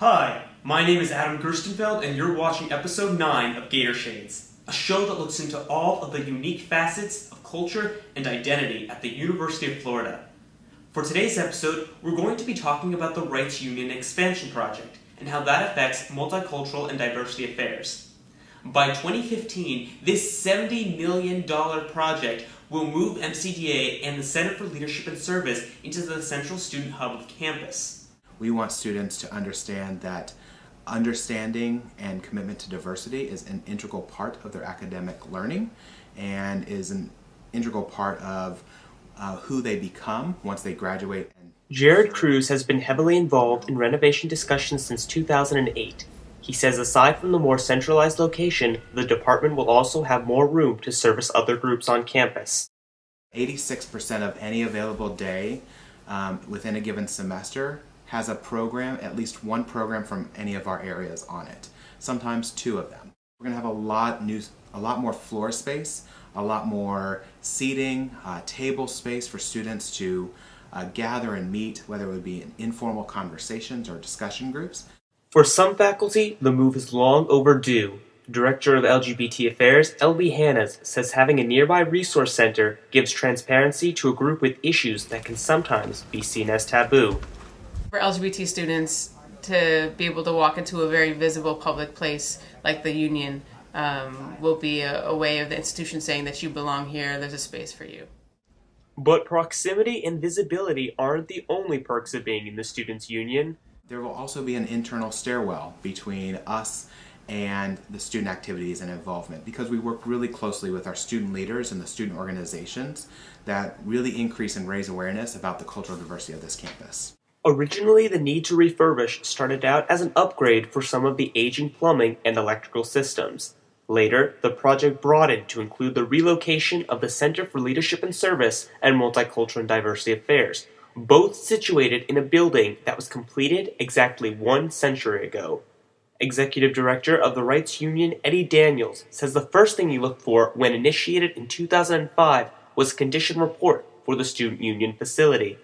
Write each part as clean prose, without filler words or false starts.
Hi, my name is Adam Gerstenfeld and you're watching episode 9 of Gatorshades, a show that looks into all of the unique facets of culture and identity at the University of Florida. For today's episode, we're going to be talking about the Reitz Union expansion project and how that affects Multicultural and Diversity Affairs. By 2015, this $70 million project will move MCDA and the Center for Leadership and Service into the central student hub of campus. We want students to understand that understanding and commitment to diversity is an integral part of their academic learning and is an integral part of who they become once they graduate. Jared Cruz has been heavily involved in renovation discussions since 2008. He says aside from the more centralized location, the department will also have more room to service other groups on campus. 86% of any available day within a given semester has a program, at least one program from any of our areas on it, sometimes two of them. We're going to have a lot more floor space, a lot more seating, table space for students to gather and meet, whether it would be in informal conversations or discussion groups. For some faculty, the move is long overdue. Director of LGBT Affairs, L.B. Hannes, says having a nearby resource center gives transparency to a group with issues that can sometimes be seen as taboo. For LGBT students to be able to walk into a very visible public place like the Union will be a way of the institution saying that you belong here, there's a space for you. But proximity and visibility aren't the only perks of being in the Students' Union. There will also be an internal stairwell between us and the student activities and involvement because we work really closely with our student leaders and the student organizations that really increase and raise awareness about the cultural diversity of this campus. Originally, the need to refurbish started out as an upgrade for some of the aging plumbing and electrical systems. Later, the project broadened to include the relocation of the Center for Leadership and Service and Multicultural and Diversity Affairs, both situated in a building that was completed exactly 1 century ago. Executive Director of the Reitz Union, Eddie Daniels, says the first thing he looked for when initiated in 2005 was a condition report for the Student Union facility.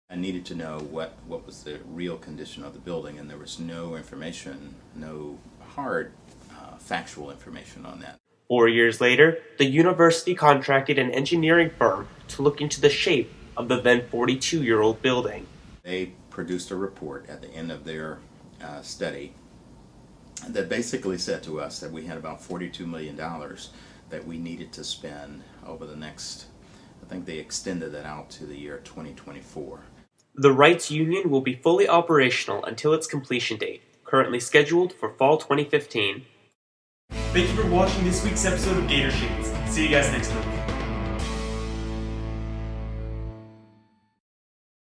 I needed to know what was the real condition of the building, and there was no information, no hard factual information on that. 4 years later, the university contracted an engineering firm to look into the shape of the then 42-year-old building. They produced a report at the end of their study that basically said to us that we had about $42 million that we needed to spend over the next, I think they extended that out to the year 2024. The Reitz Union will be fully operational until its completion date, currently scheduled for fall 2015. Thank you for watching this week's episode of Gatorshades. See you guys next week.